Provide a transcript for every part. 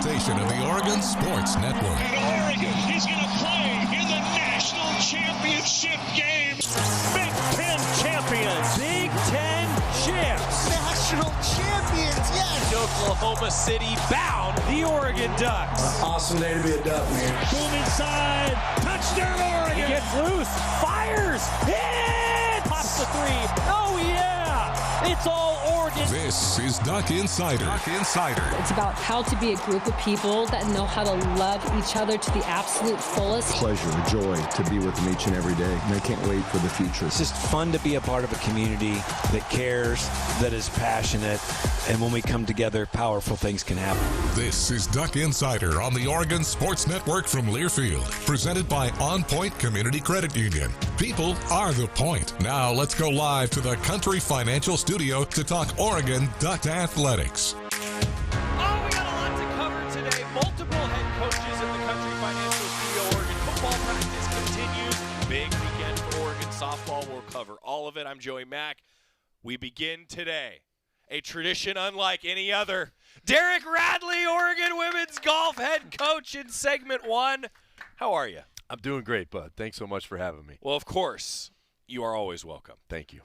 presentation of the Oregon Sports Network. And Oregon is going to play in the national championship game. Big Ten champions. Big Ten champs. National champions, yes. Oklahoma City bound the Oregon Ducks. Awesome day to be a Duck, man. Boom inside. Touchdown, Oregon. He gets loose. Fires. Hits. Pops the three. Oh, yeah. It's all Oregon. This is Duck Insider. Duck Insider. It's about how to be a group of people that know how to love each other to the absolute fullest. Pleasure, joy to be with them each and every day. And I can't wait for the future. It's just fun to be a part of a community that cares, that is passionate, and when we come together, powerful things can happen. This is Duck Insider on the Oregon Sports Network from Learfield, presented by OnPoint Community Credit Union. People are the point. Now let's go live to the Country Financial Studio to talk Oregon Duck athletics. Oh, we got a lot to cover today. Multiple head coaches in the Country Financial Studio. Oregon football practice continues. Big weekend for Oregon softball. We'll cover all of it. I'm Joey Mack. We begin today. A tradition unlike any other. Derek Radley, Oregon women's golf head coach in segment one. How are you? I'm doing great, bud. Thanks so much for having me. Well, of course, you are always welcome. Thank you.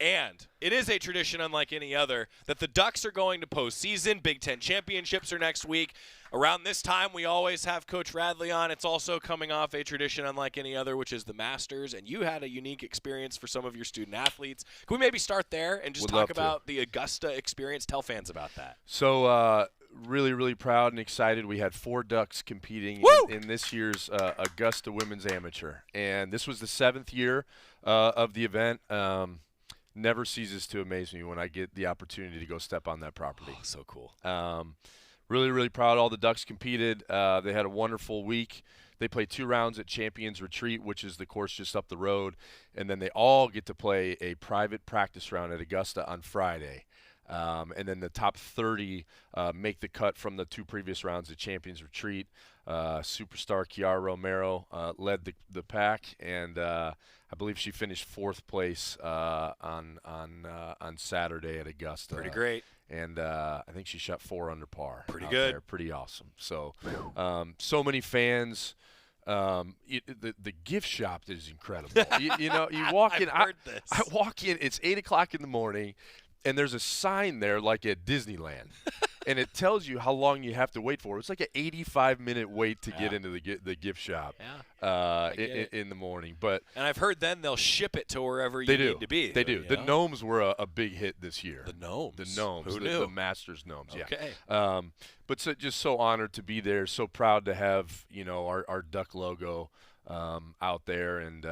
And it is a tradition unlike any other that the Ducks are going to postseason. Big Ten championships are next week. Around this time, we always have Coach Radley on. It's also coming off a tradition unlike any other, which is the Masters. And you had a unique experience for some of your student athletes. Can we maybe start there and just talk about the Augusta experience? Tell fans about that. So, really, really proud and excited. We had 4 Ducks competing in this year's Augusta Women's Amateur. And this was the 7th year of the event. Never ceases to amaze me when I get the opportunity to go step on that property. Oh, so cool. Really, really proud. All the Ducks competed. They had a wonderful week. They played 2 rounds at Champions Retreat, which is the course just up the road. And then they all get to play a private practice round at Augusta on Friday. And then the top 30 make the cut from the 2 previous rounds at Champions Retreat. Superstar Kiara Romero led the pack, and I believe she finished 4th place on Saturday at Augusta. Pretty great. And I think she shot 4 under par. Pretty good. There. Pretty awesome. So, so many fans. The gift shop is incredible. you know, you walk in. I walk in. It's 8 o'clock in the morning. And there's a sign there like at Disneyland, and it tells you how long you have to wait for. It's like an 85-minute wait to get into the gift shop in the morning. And I've heard then they'll ship it to wherever you need to be. They do. The gnomes were a big hit this year. The gnomes? The gnomes. Who knew? The Masters gnomes, okay. Yeah. But just so honored to be there, so proud to have, our Duck logo out there and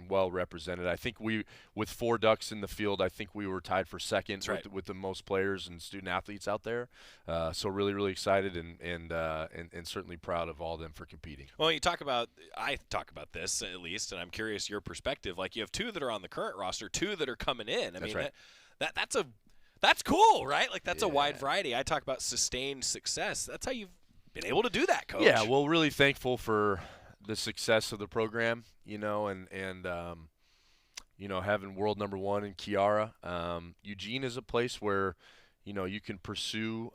well represented. I think with 4 Ducks in the field, I think we were tied for 2nd with the most players and student athletes out there. So really, really excited and certainly proud of all of them for competing. Well, I talk about this at least, and I'm curious your perspective. Like you have 2 that are on the current roster, 2 that are coming in. I mean, that's cool, right? Like that's a wide variety. I talk about sustained success. That's how you've been able to do that, Coach. Yeah, well, really thankful for the success of the program, and having world number 1 in Kiara. Eugene is a place where, you can pursue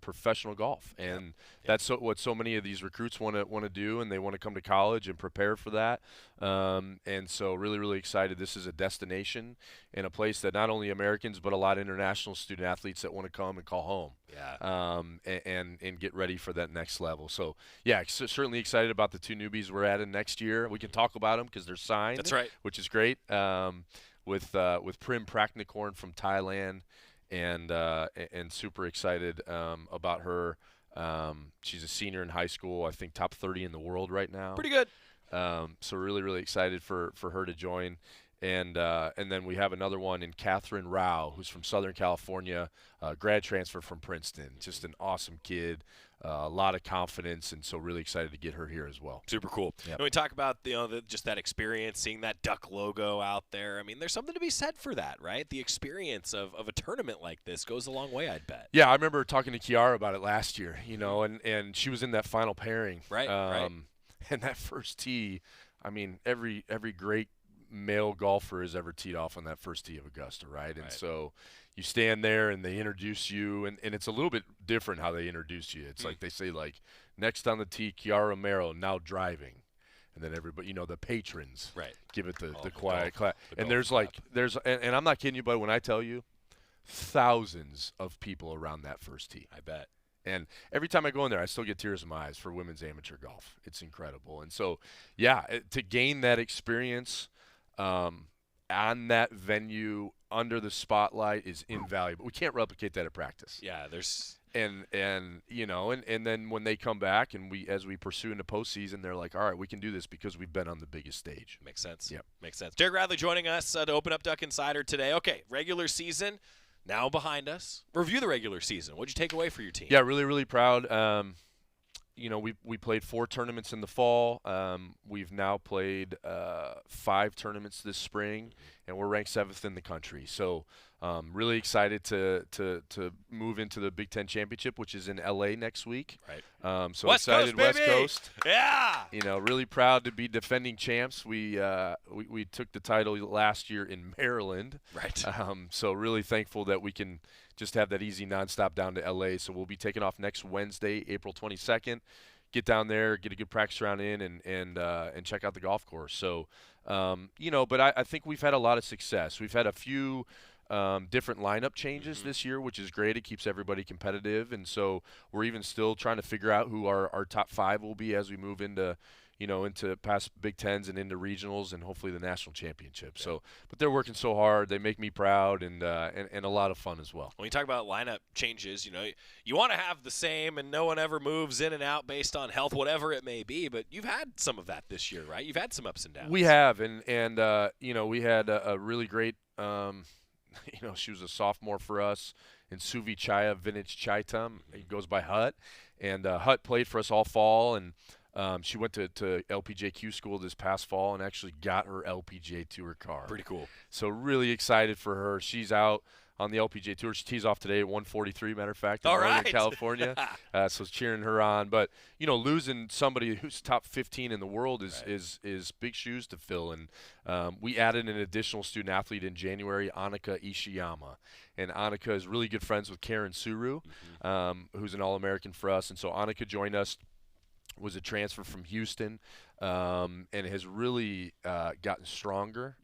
professional golf, and that's what so many of these recruits want to do, and they want to come to college and prepare for that. And so really, really excited. This is a destination and a place that not only Americans but a lot of international student athletes that want to come and call home. And get ready for that next level. So, certainly excited about the 2 newbies we're adding next year. We can talk about them because they're signed. That's right. Which is great. With Prim Praknikorn from Thailand, and super excited about her. She's a senior in high school. I think top 30 in the world right now. Pretty good. So really, really excited for her to join. And then we have another one in Catherine Rao, who's from Southern California, grad transfer from Princeton. Just an awesome kid, a lot of confidence, and so really excited to get her here as well. Super cool. Yep. And we talk about just that experience, seeing that Duck logo out there. I mean, there's something to be said for that, right? The experience of a tournament like this goes a long way, I'd bet. Yeah, I remember talking to Kiara about it last year, and she was in that final pairing. Right. And that first tee, I mean, every great male golfer has ever teed off on that first tee of Augusta, right? And Right. so you stand there and they introduce you, and it's a little bit different how they introduce you. It's like they say, like, next on the tee, Kiara Romero, now driving. And then everybody, the patrons give it the quiet clap. And there's and I'm not kidding you, but when I tell you, thousands of people around that first tee. I bet. And every time I go in there, I still get tears in my eyes for women's amateur golf. It's incredible. And so, yeah, to gain that experience on that venue under the spotlight is invaluable. We can't replicate that at practice. Yeah, there's and then when they come back and as we pursue into postseason, they're like, all right, we can do this because we've been on the biggest stage. Makes sense. Yep. Makes sense. Derek Radley joining us to open up Duck Insider today. Okay, regular season now behind us. Review the regular season. What'd you take away for your team? Yeah, really, really proud. We played 4 tournaments in the fall. We've now played 5 tournaments this spring, and we're ranked 7th in the country. So really excited to move into the Big Ten Championship, which is in L.A. next week. Right. So West excited, Coast, West baby! Coast. Yeah. Really proud to be defending champs. We took the title last year in Maryland. Right. So really thankful that we can just have that easy nonstop down to L.A. So we'll be taking off next Wednesday, April 22nd. Get down there, get a good practice round in, and check out the golf course. So, but I think we've had a lot of success. We've had a few different lineup changes this year, which is great. It keeps everybody competitive, and so we're even still trying to figure out who our top 5 will be as we move into past Big Tens and into regionals and hopefully the national championship. Yeah. So, but they're working so hard. They make me proud and a lot of fun as well. When you talk about lineup changes, you want to have the same and no one ever moves in and out based on health, whatever it may be. But you've had some of that this year, right? You've had some ups and downs. We have, and we had a really great. She was a sophomore for us in Suvi Chaya Vintage Chaitam. He goes by Hut, and Hut played for us all fall, and she went to LPGQ school this past fall and actually got her LPGA Tour car. Pretty cool. So really excited for her. She's out on the LPGA Tour. She tees off today at 143, matter of fact, in Northern California. So cheering her on. But, losing somebody who's top 15 in the world is big shoes to fill. And we added an additional student athlete in January, Annika Ishiyama. And Annika is really good friends with Karen Suru, who's an All-American for us. And so Annika joined us, was a transfer from Houston, and has really gotten stronger.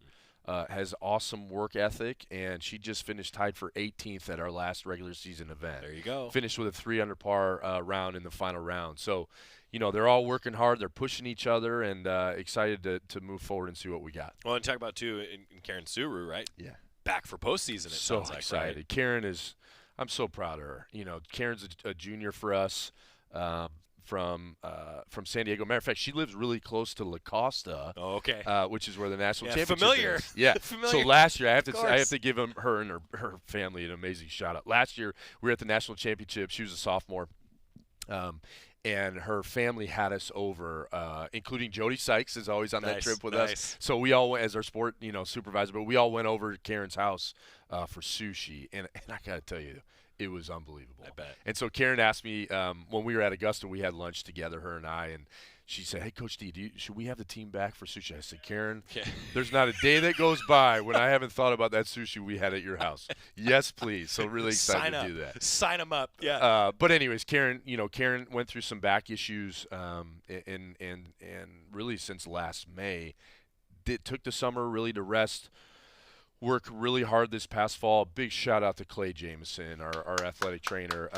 Has awesome work ethic, and she just finished tied for 18th at our last regular season event. There you go. Finished with a 3 under par round in the final round. So, they're all working hard. They're pushing each other, and excited to move forward and see what we got. Well, and talk about, too, in Karen Suru, right? Yeah. Back for postseason, it so sounds like, excited. Right? Karen is – I'm so proud of her. Karen's a junior for us. From San Diego. Matter of fact, she lives really close to La Costa. Oh, okay. Which is where the national championship familiar. is. Yeah. Familiar. So last year, I have to give her and her family an amazing shout out. Last year, we were at the national championship. She was a sophomore, and her family had us over, including Jody Sykes is always on that trip with us. So we all went as our sport supervisor, but we all went over to Karen's house for sushi, and I gotta tell you, it was unbelievable. I bet. And so Karen asked me when we were at Augusta, we had lunch together, her and I, and she said, "Hey, Coach D, should we have the team back for sushi?" I said, "Karen, there's not a day that goes by when I haven't thought about that sushi we had at your house." Yes, please. So really excited to do that. Sign them up. Yeah. But anyways, Karen went through some back issues, and really since last May, took the summer really to rest. Worked really hard this past fall. Big shout out to Clay Jameson, our athletic trainer.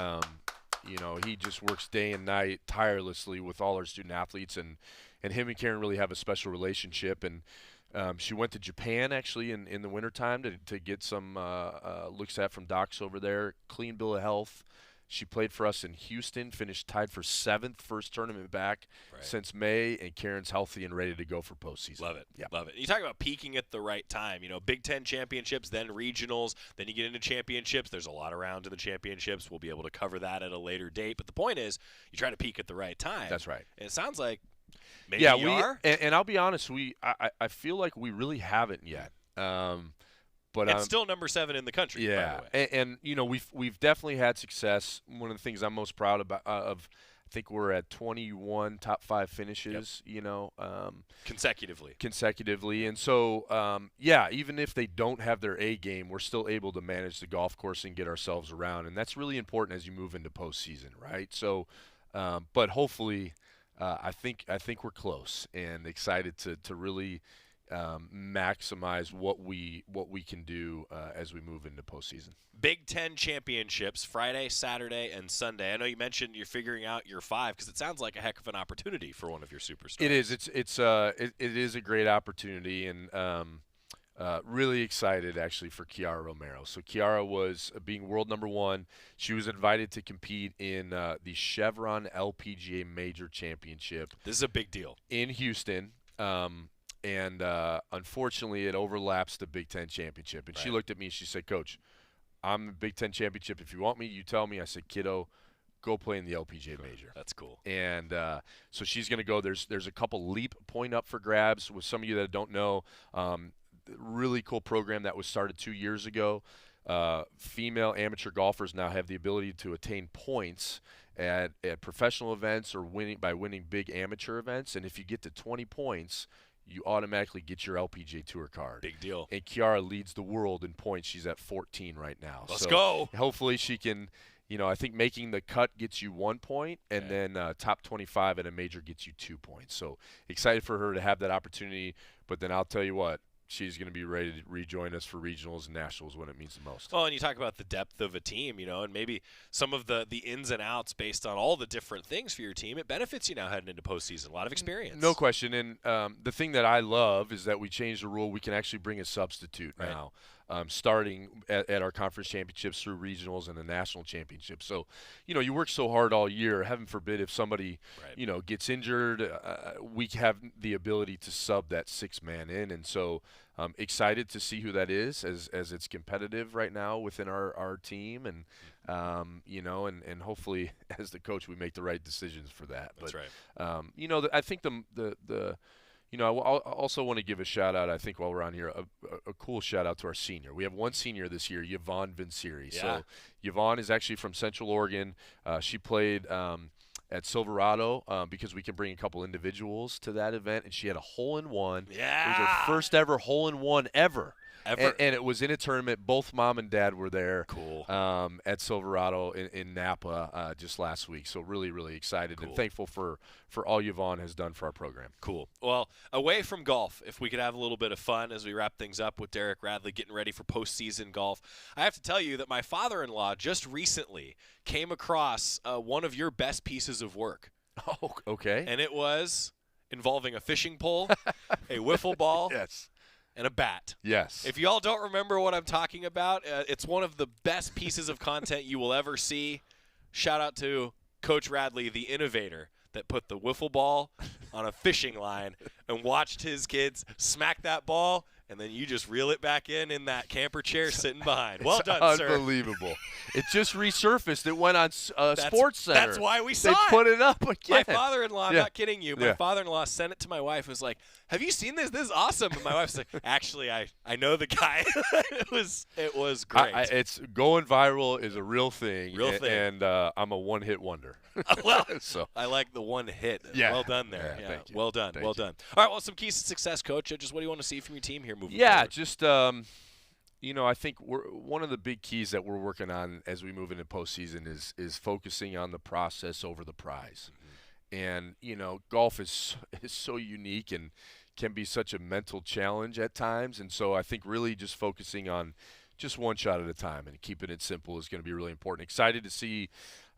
He just works day and night tirelessly with all our student athletes, and him and Karen really have a special relationship. And she went to Japan actually in the wintertime to get some looks at from docs over there. Clean bill of health. She played for us in Houston, finished tied for 7th, first tournament back since May, and Karen's healthy and ready to go for postseason. Love it. Yeah. Love it. You talk about peaking at the right time. Big Ten championships, then regionals, then you get into championships. There's a lot around in the championships. We'll be able to cover that at a later date. But the point is, you try to peak at the right time. That's right. And it sounds like maybe you are. And I'll be honest, I feel like we really haven't yet. But it's still number 7 in the country. Yeah, by the way. and we've definitely had success. One of the things I'm most proud of think we're at 21 top 5 finishes, consecutively. And so, even if they don't have their A game, we're still able to manage the golf course and get ourselves around. And that's really important as you move into postseason, right? So, but hopefully, I think we're close and excited to really maximize what we can do as we move into postseason. Big Ten championships Friday, Saturday, and Sunday. I know you mentioned you're figuring out your 5 because it sounds like a heck of an opportunity for one of your superstars. It is. It is a great opportunity, and really excited actually for Kiara Romero. So Kiara was being world number 1. She was invited to compete in the Chevron LPGA Major Championship. This is a big deal in Houston. And unfortunately, it overlaps the Big Ten Championship. And She looked at me and she said, Coach, I'm the Big Ten Championship. If you want me, you tell me. I said, kiddo, go play in the LPGA Major. That's cool. And so she's going to go. There's a couple leap point up for grabs. With some of you that don't know, really cool program that was started 2 years ago. Female amateur golfers now have the ability to attain points at professional events or winning big amateur events. And if you get to 20 points, you automatically get your LPGA Tour card. Big deal. And Kiara leads the world in points. She's at 14 right now. Let's go. Hopefully she can, I think making the cut gets you 1 point, and then top 25 at a major gets you 2 points. So excited for her to have that opportunity. But then I'll tell you what, she's going to be ready to rejoin us for regionals and nationals when it means the most. Oh, and you talk about the depth of a team, and maybe some of the ins and outs based on all the different things for your team. It benefits you now heading into postseason. A lot of experience. No question. And the thing that I love is that we changed the rule. We can actually bring a substitute now, starting at our conference championships through regionals and the national championship. So, you work so hard all year. Heaven forbid if somebody, gets injured, we have the ability to sub that 6-man in. And so excited to see who that is as it's competitive right now within our team. And, and hopefully as the coach we make the right decisions for that. That's right. I think I also want to give a shout out, I think while we're on here, a cool shout out to our senior. We have one senior this year, Yvonne Vinciri. Yeah. So Yvonne is actually from Central Oregon. She played at Silverado because we can bring a couple individuals to that event, and she had a hole-in-one. Yeah. It was her first ever hole-in-one ever. And it was in a tournament. Both mom and dad were there. Cool. At Silverado in Napa just last week. So really, really excited and thankful for all Yvonne has done for our program. Cool. Well, away from golf, if we could have a little bit of fun as we wrap things up with Derek Radley getting ready for postseason golf, I have to tell you that my father-in-law just recently came across one of your best pieces of work. Oh, okay. And it was involving a fishing pole, a wiffle ball. Yes. And a bat. Yes. If y'all don't remember what I'm talking about, it's one of the best pieces of content you will ever see. Shout out to Coach Radley, the innovator, that put the wiffle ball on a fishing line and watched his kids smack that ball, and then you just reel it back in that camper chair sitting behind. Well done, sir. Unbelievable. It just resurfaced. It went on Sports Center. That's why we saw it. They put it up again. My father-in-law, I'm not kidding you, my father-in-law sent it to my wife and was like, have you seen this? This is awesome. And my wife's like, actually, I know the guy. It was great. It's going viral is a real thing. Real thing. And I'm a one-hit wonder. Well, so I like the one hit. Yeah. Well done there. Yeah, thank you. Well done. Thank well you. done. All right, well, some keys to success, Coach. Just what do you want to see from your team here moving forward? Yeah, just I think one of the big keys that we're working on as we move into postseason is focusing on the process over the prize. Mm-hmm. And golf is so unique and can be such a mental challenge at times. And so I think really just focusing on just one shot at a time and keeping it simple is going to be really important. Excited to see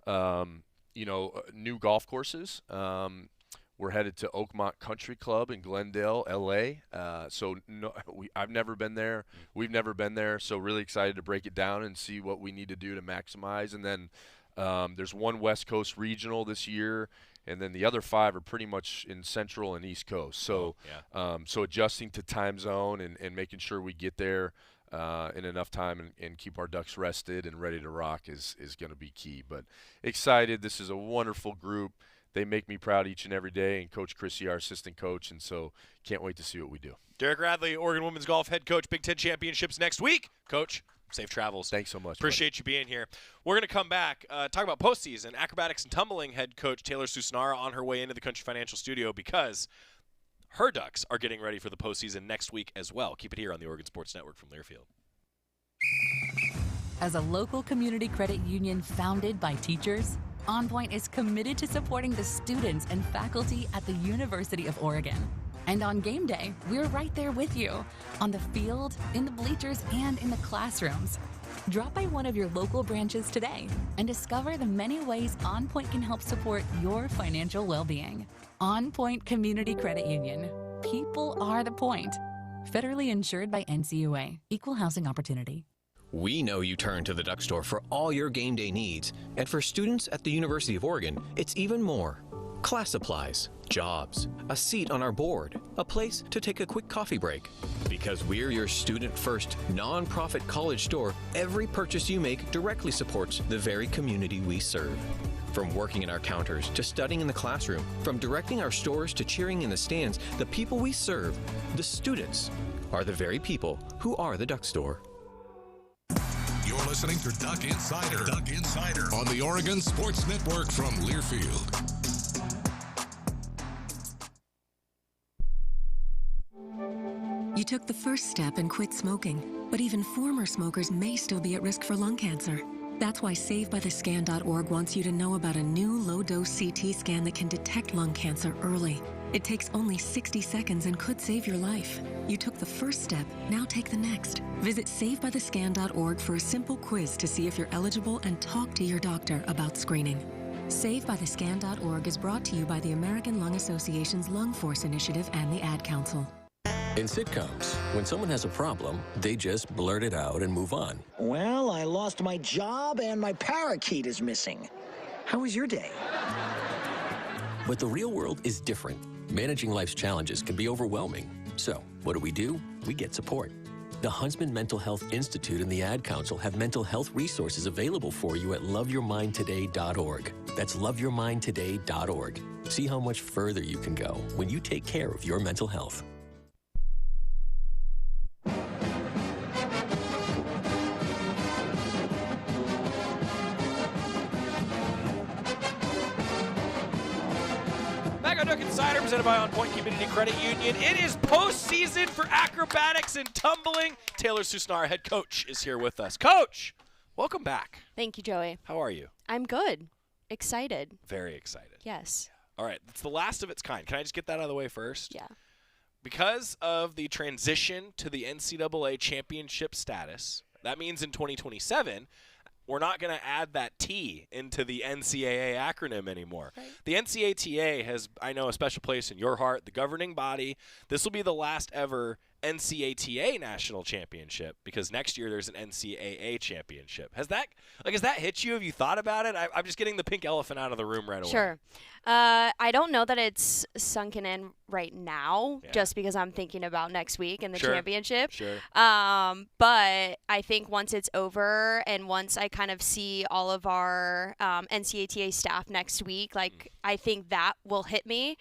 new golf courses. We're headed to Oakmont Country Club in Glendale, L.A. I've never been there. We've never been there. So really excited to break it down and see what we need to do to maximize. And then there's one West Coast regional this year, and then the other 5 are pretty much in Central and East Coast. So so adjusting to time zone and making sure we get there in enough time and keep our ducks rested and ready to rock is going to be key. But excited. This is a wonderful group. They make me proud each and every day, and Coach Chrissy, our assistant coach, and so can't wait to see what we do. Derek Radley, Oregon Women's Golf head coach, Big Ten Championships next week. Coach, Safe travels. Thanks so much. Appreciate you being here. We're going to come back, talk about postseason. Acrobatics and Tumbling head coach Taylor Susnara on her way into the Country Financial Studio because her Ducks are getting ready for the postseason next week as well. Keep it here on the Oregon Sports Network from Learfield. As a local community credit union founded by teachers, OnPoint is committed to supporting the students and faculty at the University of Oregon. And on game day, we're right there with you, on the field, in the bleachers, and in the classrooms. Drop by one of your local branches today and discover the many ways OnPoint can help support your financial well-being. OnPoint Community Credit Union. People are the point. Federally insured by NCUA. Equal housing opportunity. We know you turn to the Duck Store for all your game day needs. And for students at the University of Oregon, it's even more. Class supplies, jobs, a seat on our board, a place to take a quick coffee break. Because we're your student-first, non-profit college store, every purchase you make directly supports the very community we serve. From working in our counters to studying in the classroom, from directing our stores to cheering in the stands, the people we serve, the students, are the very people who are the Duck Store. You're listening to Duck Insider. Duck Insider on the Oregon Sports Network from Learfield. You took the first step and quit smoking, but even former smokers may still be at risk for lung cancer. That's why SaveByTheScan.org wants you to know about a new low-dose CT scan that can detect lung cancer early. It takes only 60 seconds and could save your life. You took the first step, now take the next. Visit SaveByTheScan.org for a simple quiz to see if you're eligible and talk to your doctor about screening. SaveByTheScan.org is brought to you by the American Lung Association's Lung Force Initiative and the Ad Council. In sitcoms, when someone has a problem, they just blurt it out and move on. Well, I lost my job and my parakeet is missing. How was your day? But the real world is different. Managing life's challenges can be overwhelming. So, what do? We get support. The Huntsman Mental Health Institute and the Ad Council have mental health resources available for you at loveyourmindtoday.org. That's loveyourmindtoday.org. See how much further you can go when you take care of your mental health. Duck Insider presented by OnPoint Community Credit Union. It is postseason for acrobatics and tumbling. Taylor Susnara, head coach, is here with us. Coach, welcome back. Thank you, Joey. How are you? I'm good. Excited. Very excited. Yes. All right. It's the last of its kind. Can I just get that out of the way first? Yeah. Because of the transition to the NCAA championship status, that means in 2027, we're not going to add that T into the NCAA acronym anymore. Right. The NCATA has, I know, a special place in your heart, the governing body. This will be the last ever NCATA national championship because next year there's an NCAA championship. Has that hit you? Have you thought about it? I'm just getting the pink elephant out of the room right away. Sure. I don't know that it's sunken in right now just because I'm thinking about next week and the championship. Sure. But I think once it's over and once I kind of see all of our NCATA staff next week, I think that will hit me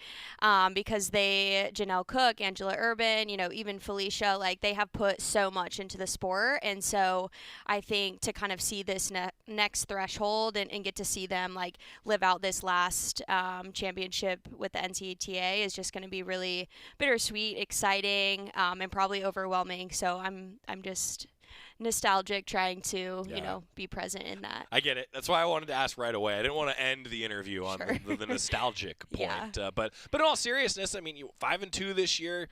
because Janelle Cook, Angela Urban, even Felicia, they have put so much into the sport. And so I think to kind of see this next threshold and get to see them live out this last championship with the NCATA is just going to be really bittersweet, exciting, and probably overwhelming. So I'm just nostalgic trying to, be present in that. I get it. That's why I wanted to ask right away. I didn't want to end the interview on the nostalgic point. But in all seriousness, I mean, 5-2 this year.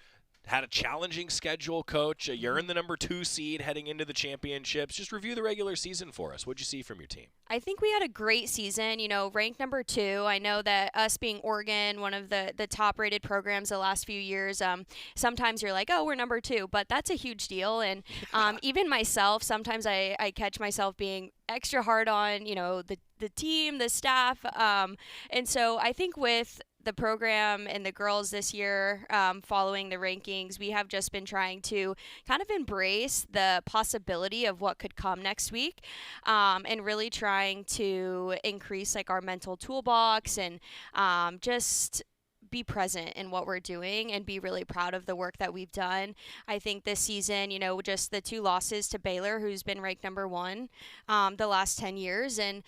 Had a challenging schedule, Coach. You're in the number 2 seed heading into the championships. Just review the regular season for us. What'd you see from your team? I think we had a great season, ranked number 2. I know that us being Oregon, one of the top-rated programs the last few years, sometimes you're like, oh, we're number 2, but that's a huge deal. And even myself, sometimes I catch myself being extra hard on, the team, the staff. And so I think with the program and the girls this year, following the rankings, we have just been trying to kind of embrace the possibility of what could come next week, and really trying to increase our mental toolbox and just be present in what we're doing and be really proud of the work that we've done. I think this season, just the 2 losses to Baylor, who's been ranked number 1 the last 10 years, and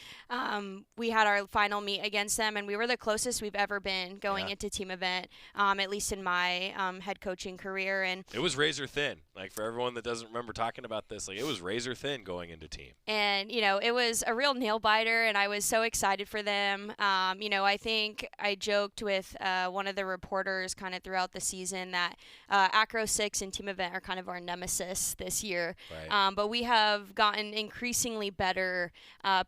we had our final meet against them, and we were the closest we've ever been going into team event, at least in my head coaching career. And it was razor thin. Like, for everyone that doesn't remember talking about this, like, it was razor thin going into team. And, it was a real nail biter, and I was so excited for them. I think I joked with one of the reporters kind of throughout the season that Acro 6 and team event are kind of our nemesis this year. Right. But we have gotten increasingly better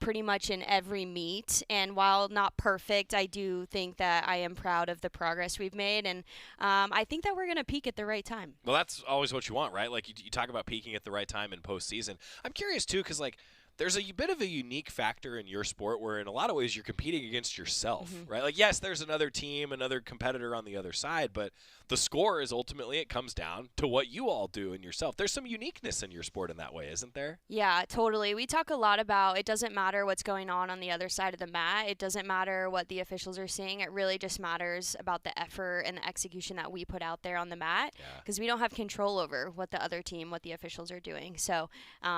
pretty much in every meet. And while not perfect, I do think that I am proud of the progress we've made. And I think that we're going to peak at the right time. Well, that's always what you want, right? Like, you talk about peaking at the right time in postseason. I'm curious, too, because, like, there's a bit of a unique factor in your sport where in a lot of ways you're competing against yourself, right? Like, yes, there's another team, another competitor on the other side, but the score is ultimately, it comes down to what you all do in yourself. There's some uniqueness in your sport in that way, isn't there? Yeah, totally. We talk a lot about it doesn't matter what's going on the other side of the mat. It doesn't matter what the officials are seeing. It really just matters about the effort and the execution that we put out there on the mat, because we don't have control over what the other team, what the officials are doing. So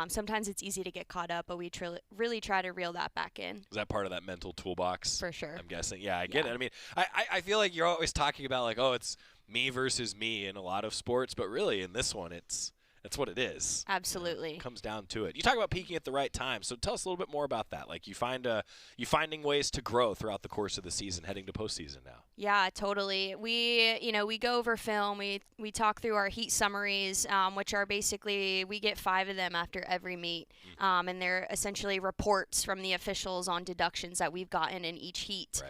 sometimes it's easy to get caught up, but we really try to reel that back in. Is that part of that mental toolbox? For sure. I'm guessing. Yeah, I get it. I mean, I feel like you're always talking about, like, oh, it's me versus me in a lot of sports, but really in this one, that's what it is. Absolutely. It comes down to it. You talk about peaking at the right time, so tell us a little bit more about that. Like, you finding ways to grow throughout the course of the season, heading to postseason now. Yeah, totally. We go over film. We talk through our heat summaries, which are basically, we get 5 of them after every meet, and they're essentially reports from the officials on deductions that we've gotten in each heat,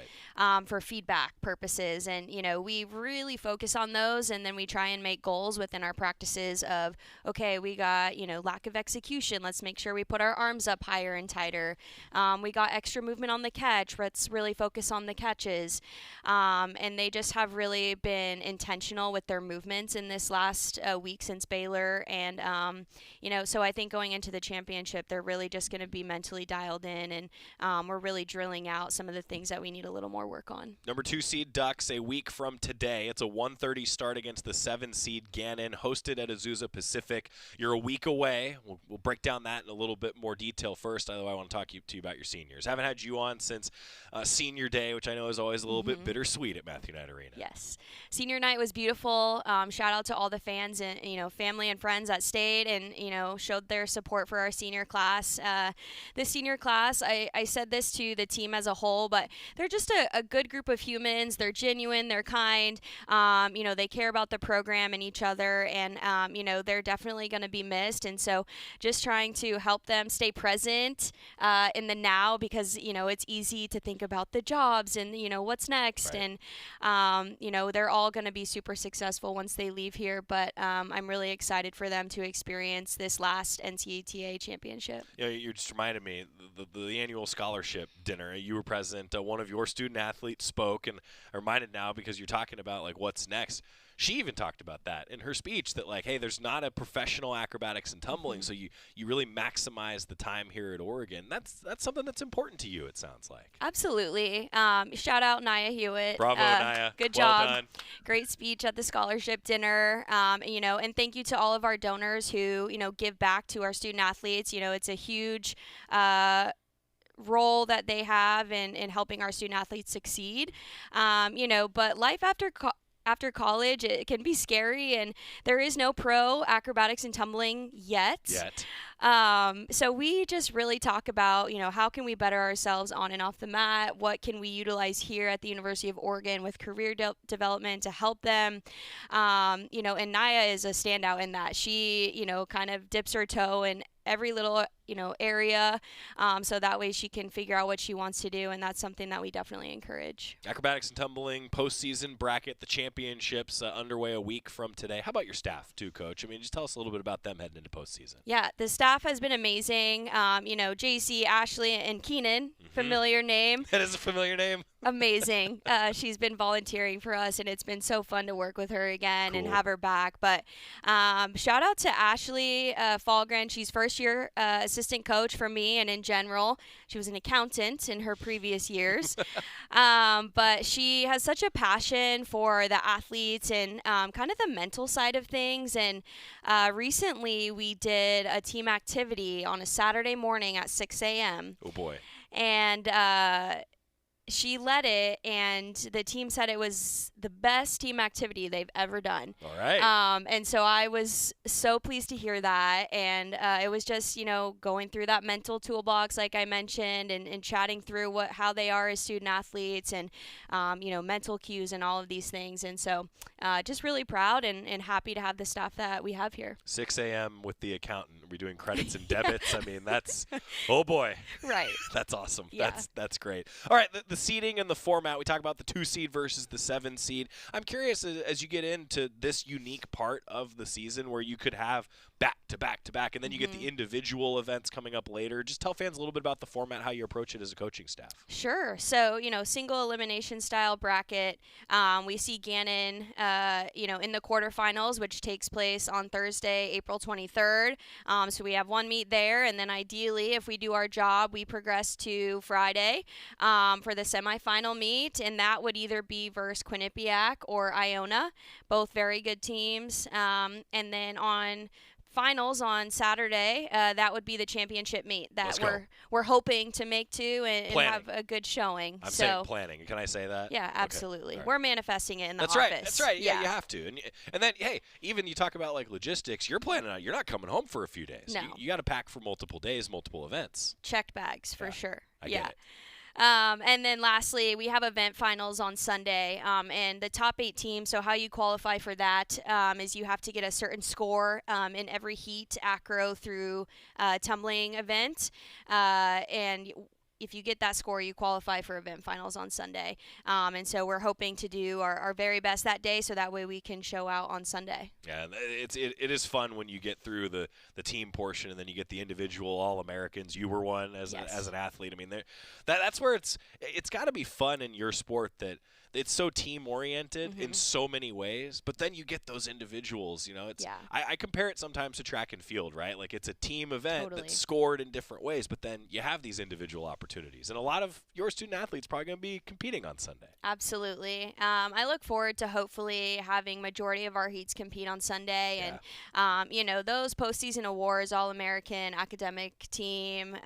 for feedback purposes. And we really focus on those, and then we try and make goals within our practices of, okay, we got, lack of execution. Let's make sure we put our arms up higher and tighter. We got extra movement on the catch. Let's really focus on the catches. And they just have really been intentional with their movements in this last week since Baylor. And, so I think going into the championship, they're really just going to be mentally dialed in. And we're really drilling out some of the things that we need a little more work on. Number 2 seed Ducks, a week from today. It's a 1:30 start against the 7 seed Gannon, hosted at Azusa Pacific. You're a week away. We'll break down that in a little bit more detail first, although I want to talk to you about your seniors. Haven't had you on since senior day, which I know is always a little bit bittersweet at Matthew Knight Arena. Yes. Senior night was beautiful. Shout out to all the fans and, family and friends that stayed and, showed their support for our senior class. This senior class, I said this to the team as a whole, but they're just a good group of humans. They're genuine. They're kind. They care about the program and each other, and, they're definitely going to be missed. And so just trying to help them stay present in the now, because it's easy to think about the jobs and what's next. Right. And they're all going to be super successful once they leave here, but I'm really excited for them to experience this last NCATA championship. You just reminded me the annual scholarship dinner. You were present. One of your student athletes spoke, and I'm reminded now because you're talking about like what's next. She even talked about that in her speech, that like, hey, there's not a professional acrobatics and tumbling, so you really maximize the time here at Oregon. That's something that's important to you, it sounds like. Absolutely. Shout out Naya Hewitt. Bravo, Naya. Good well job. Done. Great speech at the scholarship dinner. And thank you to all of our donors who, give back to our student athletes. It's a huge role that they have in helping our student athletes succeed. But life after college, it can be scary, and there is no pro acrobatics and tumbling yet. So we just really talk about, how can we better ourselves on and off the mat? What can we utilize here at the University of Oregon with career development to help them? And Naya is a standout in that. She, kind of dips her toe in every little, area, so that way she can figure out what she wants to do, and that's something that we definitely encourage. Acrobatics and tumbling postseason bracket, the championships underway a week from today. How about your staff too, Coach? I mean, just tell us a little bit about them heading into postseason. Yeah, the staff has been amazing. JC, Ashley, and Keenan, familiar name. That is a familiar name. amazing. She's been volunteering for us, and it's been so fun to work with her again and have her back. But shout out to Ashley Falgren. She's first-year assistant coach for me, and in general, she was an accountant in her previous years. But she has such a passion for the athletes and kind of the mental side of things. And recently, we did a team activity on a Saturday morning at 6 a.m. Oh, boy. And she led it, and the team said it was the best team activity they've ever done. All right. And so I was so pleased to hear that. And it was just, going through that mental toolbox, like I mentioned, and chatting through how they are as student athletes and, mental cues and all of these things. And so just really proud and happy to have the staff that we have here. 6 a.m. with the accountant. We're doing credits and debits. I mean, that's, oh, boy. Right. That's awesome. Yeah. That's great. All right, the seeding and the format. We talk about the 2 seed versus the 7 seed. I'm curious, as you get into this unique part of the season where you could have back-to-back-to-back, and then you get the individual events coming up later. Just tell fans a little bit about the format, how you approach it as a coaching staff. Sure. So, single elimination style bracket. We see Gannon, in the quarterfinals, which takes place on Thursday, April 23rd. So we have one meet there, and then ideally, if we do our job, we progress to Friday for the semifinal meet, and that would either be versus Quinnipiac or Iona, both very good teams. And then on finals on Saturday, that would be the championship meet that we're hoping to make to and have a good showing. I'm saying planning. Can I say that? Yeah, absolutely. Okay. Right. We're manifesting it in the office. That's right. Yeah, you have to. And then, hey, even you talk about like logistics. You're planning on. You're not coming home for a few days. No. You got to pack for multiple days, multiple events. Checked bags for sure. I get it. And then lastly, we have event finals on Sunday, and the top 8 teams. So how you qualify for that is you have to get a certain score in every heat, acro through tumbling event, and if you get that score, you qualify for event finals on Sunday. And so we're hoping to do our very best that day, so that way we can show out on Sunday. Yeah, it is fun when you get through the team portion, and then you get the individual All-Americans. You were one as an athlete. I mean, that's where it's got to be fun in your sport that it's so team-oriented in so many ways, but then you get those individuals, I compare it sometimes to track and field, right? Like it's a team event that's scored in different ways, but then you have these individual opportunities. And a lot of your student athletes probably going to be competing on Sunday. Absolutely. I look forward to hopefully having majority of our heats compete on Sunday. Yeah. And, those postseason awards, All-American, academic team,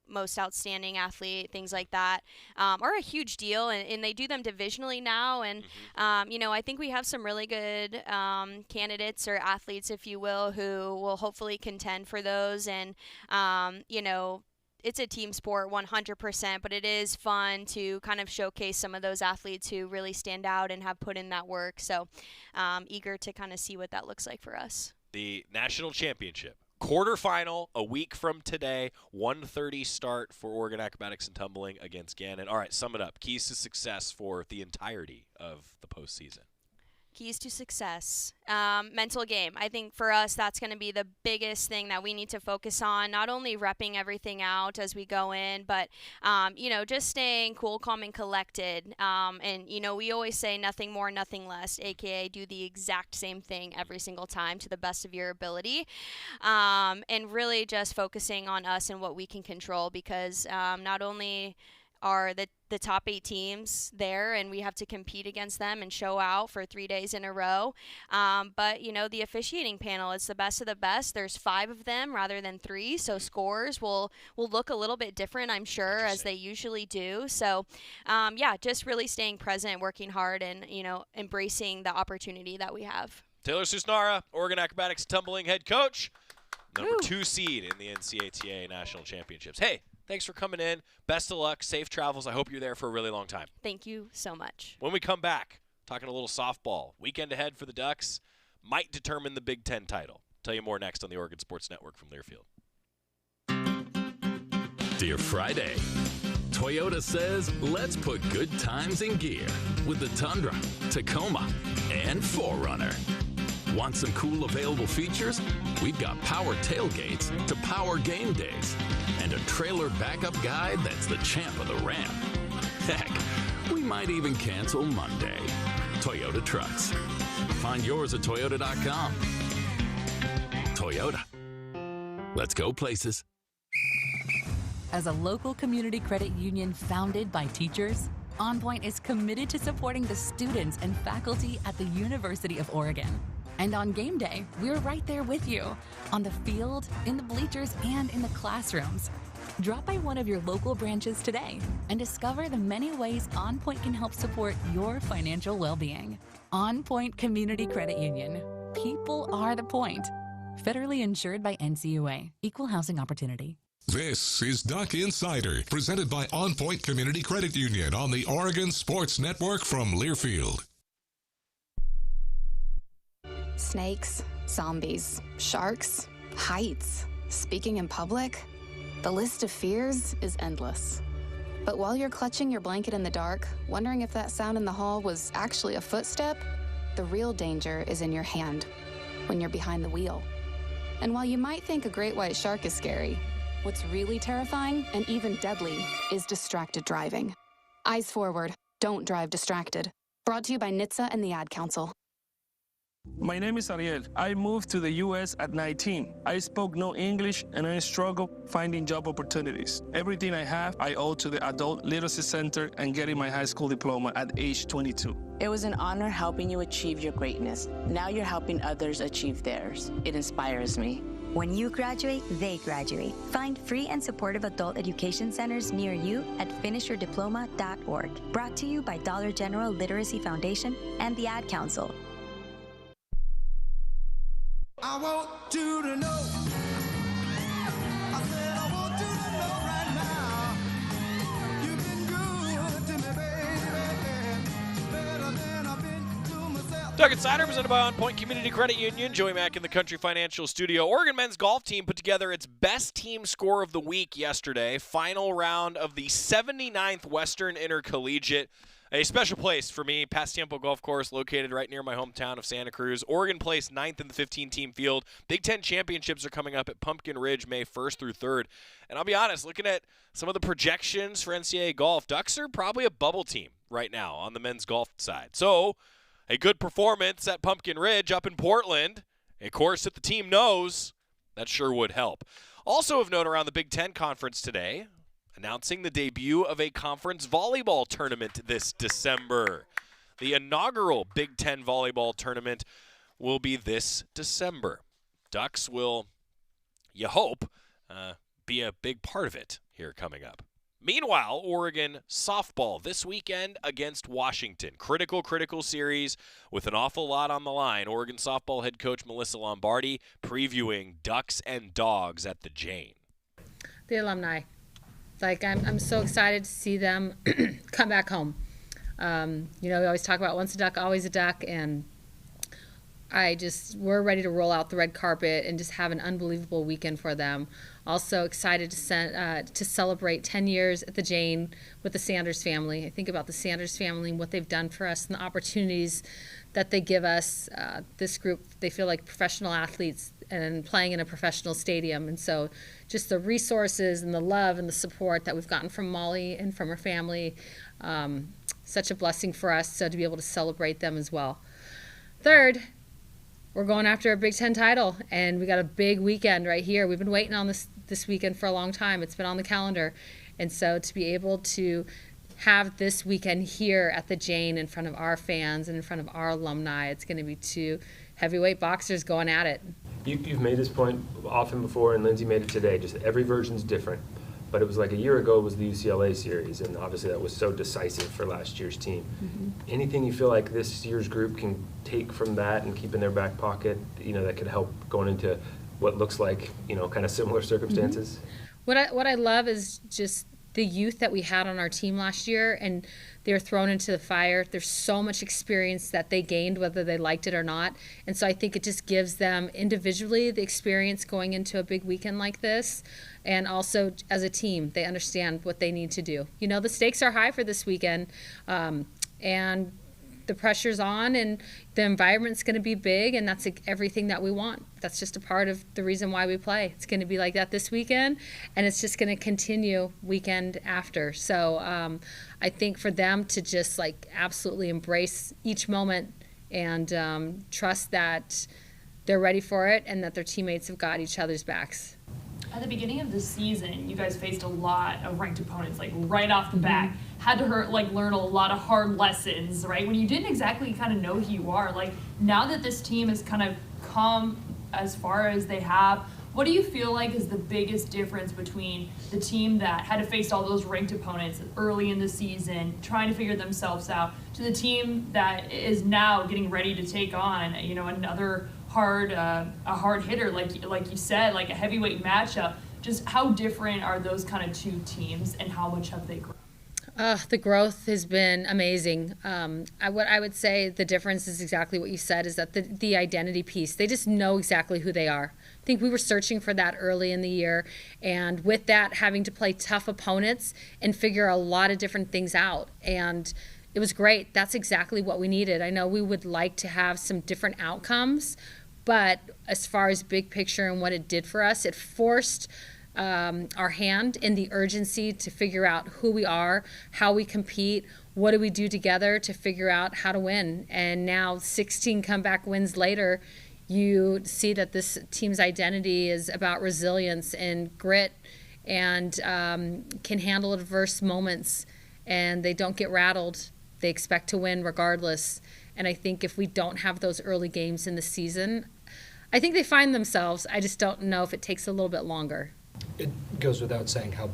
most outstanding athlete, things like that, are a huge deal, and they do them divisionally now, and I think we have some really good candidates or athletes, if you will, who will hopefully contend for those. And it's a team sport 100%, but it is fun to kind of showcase some of those athletes who really stand out and have put in that work. So eager to kind of see what that looks like for us. The national championship quarterfinal a week from today, 1:30 start for Oregon Acrobatics and Tumbling against Gannon. All right, sum it up. Keys to success for the entirety of the postseason. Keys to success. Mental game. I think for us, that's going to be the biggest thing that we need to focus on, not only repping everything out as we go in, but, just staying cool, calm, and collected. And we always say nothing more, nothing less, a.k.a. do the exact same thing every single time to the best of your ability. And really just focusing on us and what we can control, because not only are the top 8 teams there, and we have to compete against them and show out for 3 days in a row. But, the officiating panel, it's the best of the best. There's 5 of them rather than 3, so scores will look a little bit different, I'm sure, as they usually do. So, just really staying present, working hard, and, embracing the opportunity that we have. Taylor Susnara, Oregon Acrobatics Tumbling head coach, number 2 seed in the NCATA National Championships. Hey, thanks for coming in. Best of luck. Safe travels. I hope you're there for a really long time. Thank you so much. When we come back, talking a little softball. Weekend ahead for the Ducks might determine the Big Ten title. Tell you more next on the Oregon Sports Network from Learfield. Dear Friday, Toyota says let's put good times in gear with the Tundra, Tacoma, and 4Runner. Want some cool available features? We've got power tailgates to power game days and a trailer backup guide that's the champ of the ramp. Heck, we might even cancel Monday. Toyota Trucks. Find yours at Toyota.com. Toyota. Let's go places. As a local community credit union founded by teachers, OnPoint is committed to supporting the students and faculty at the University of Oregon. And on game day, we're right there with you, on the field, in the bleachers, and in the classrooms. Drop by one of your local branches today and discover the many ways OnPoint can help support your financial well-being. OnPoint Community Credit Union. People are the point. Federally insured by NCUA. Equal housing opportunity. This is Duck Insider, presented by OnPoint Community Credit Union on the Oregon Sports Network from Learfield. Snakes, zombies, sharks, heights, speaking in public. The list of fears is endless. But while you're clutching your blanket in the dark, wondering if that sound in the hall was actually a footstep, the real danger is in your hand, when you're behind the wheel. And while you might think a great white shark is scary, what's really terrifying and even deadly is distracted driving. Eyes forward, don't drive distracted. Brought to you by NHTSA and the Ad Council. My name is Ariel. I moved to the U.S. at 19. I spoke no English and I struggled finding job opportunities. Everything I have, I owe to the Adult Literacy Center and getting my high school diploma at age 22. It was an honor helping you achieve your greatness. Now you're helping others achieve theirs. It inspires me. When you graduate, they graduate. Find free and supportive adult education centers near you at finishyourdiploma.org. Brought to you by Dollar General Literacy Foundation and the Ad Council. I want you to know. I said I want you to know right now. You've been good to me, baby. Better than I've been to myself. Duck Insider presented by OnPoint Community Credit Union. Joey Mack in the Country Financial Studio. Oregon men's golf team put together its best team score of the week yesterday. Final round of the 79th Western Intercollegiate. A special place for me, Pasatiempo Golf Course, located right near my hometown of Santa Cruz. Oregon placed 9th in the 15-team field. Big Ten championships are coming up at Pumpkin Ridge May 1st through 3rd. And I'll be honest, looking at some of the projections for NCAA golf, Ducks are probably a bubble team right now on the men's golf side. So a good performance at Pumpkin Ridge up in Portland, a course that the team knows, that sure would help. Also of note around the Big Ten Conference today, announcing the debut of a conference volleyball tournament this December. The inaugural Big Ten volleyball tournament will be this December. Ducks will, you hope, be a big part of it here coming up. Meanwhile, Oregon softball this weekend against Washington. Critical series with an awful lot on the line. Oregon softball head coach Melissa Lombardi previewing Ducks and Dogs at the Jane. The alumni. Like, I'm so excited to see them come back home. We always talk about once a Duck, always a Duck, and we're ready to roll out the red carpet and just have an unbelievable weekend for them. Also excited to celebrate 10 years at the Jane with the Sanders family. I think about the Sanders family and what they've done for us and the opportunities that they give us. This group, they feel like professional athletes and playing in a professional stadium. And so just the resources and the love and the support that we've gotten from Molly and from her family, such a blessing for us to be able to celebrate them as well. Third, we're going after a Big Ten title, and we got a big weekend right here. We've been waiting on this weekend for a long time. It's been on the calendar. And so to be able to have this weekend here at the Jane in front of our fans and in front of our alumni, it's going to be two heavyweight boxers going at it. You've made this point often before, and Lindsay made it today. Just every version's different. But it was like a year ago was the UCLA series, and obviously that was so decisive for last year's team. Mm-hmm. Anything you feel like this year's group can take from that and keep in their back pocket, that could help going into what looks like, kind of similar circumstances? Mm-hmm. What I love is just the youth that we had on our team last year, and they were thrown into the fire. There's so much experience that they gained, whether they liked it or not. And so I think it just gives them individually the experience going into a big weekend like this. And also as a team, they understand what they need to do. The stakes are high for this weekend. And the pressure's on and the environment's going to be big, and that's everything that we want. That's just a part of the reason why we play. It's going to be like that this weekend, and it's just going to continue weekend after. So I think for them to just like absolutely embrace each moment and trust that they're ready for it and that their teammates have got each other's backs. At the beginning of the season, you guys faced a lot of ranked opponents, like right off the bat. Had to learn a lot of hard lessons, right? When you didn't exactly kind of know who you are. Like, now that this team has kind of come as far as they have, what do you feel like is the biggest difference between the team that had to face all those ranked opponents early in the season, trying to figure themselves out, to the team that is now getting ready to take on, another a hard hitter, like you said, like a heavyweight matchup? Just how different are those kind of two teams, and how much have they grown? The growth has been amazing. What I would say the difference is exactly what you said, is that the identity piece, they just know exactly who they are. I think we were searching for that early in the year, and with that, having to play tough opponents and figure a lot of different things out. And it was great. That's exactly what we needed. I know we would like to have some different outcomes, but as far as big picture and what it did for us, it forced our hand in the urgency to figure out who we are, how we compete, what do we do together to figure out how to win. And now 16 comeback wins later, you see that this team's identity is about resilience and grit, and can handle adverse moments, and they don't get rattled. They expect to win regardless. And I think if we don't have those early games in the season, I think they find themselves. I just don't know if it takes a little bit longer. It goes without saying how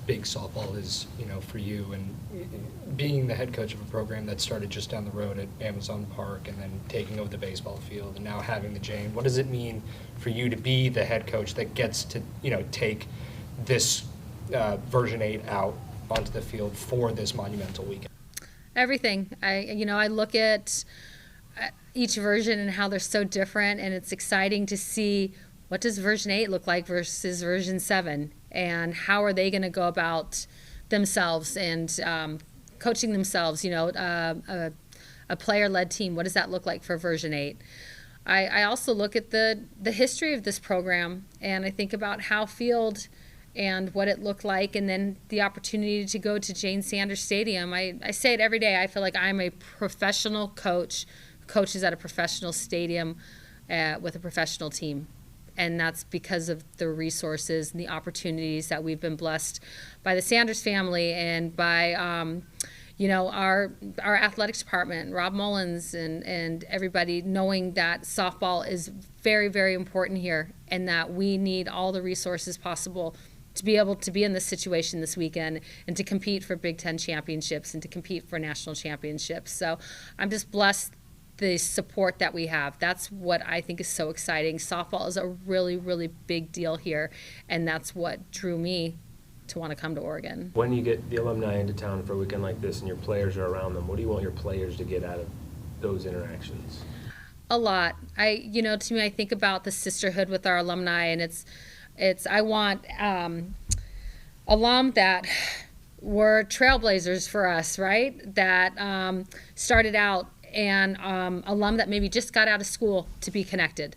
big softball is, for you, and being the head coach of a program that started just down the road at Amazon Park, and then taking over the baseball field, and now having the Jane. What does it mean for you to be the head coach that gets to, take this version 8 out onto the field for this monumental weekend? Everything. I look at each version and how they're so different, and it's exciting to see what does version 8 look like versus version 7, and how are they going to go about themselves and coaching themselves. A player-led team, what does that look like for version 8? I also look at the history of this program, and I think about how field and what it looked like, and then the opportunity to go to Jane Sanders Stadium. I say it every day. I feel like I'm a professional coach, coaches at a professional stadium with a professional team. And that's because of the resources and the opportunities that we've been blessed by the Sanders family and by our athletics department, Rob Mullins, and everybody, knowing that softball is very, very important here, and that we need all the resources possible to be able to be in this situation this weekend and to compete for Big Ten championships and to compete for national championships. So I'm just blessed the support that we have. That's what I think is so exciting. Softball is a really, really big deal here, and that's what drew me to want to come to Oregon. When you get the alumni into town for a weekend like this and your players are around them, what do you want your players to get out of those interactions? A lot. To me, I think about the sisterhood with our alumni, and I want alum that were trailblazers for us, right? That started out, and alum that maybe just got out of school to be connected.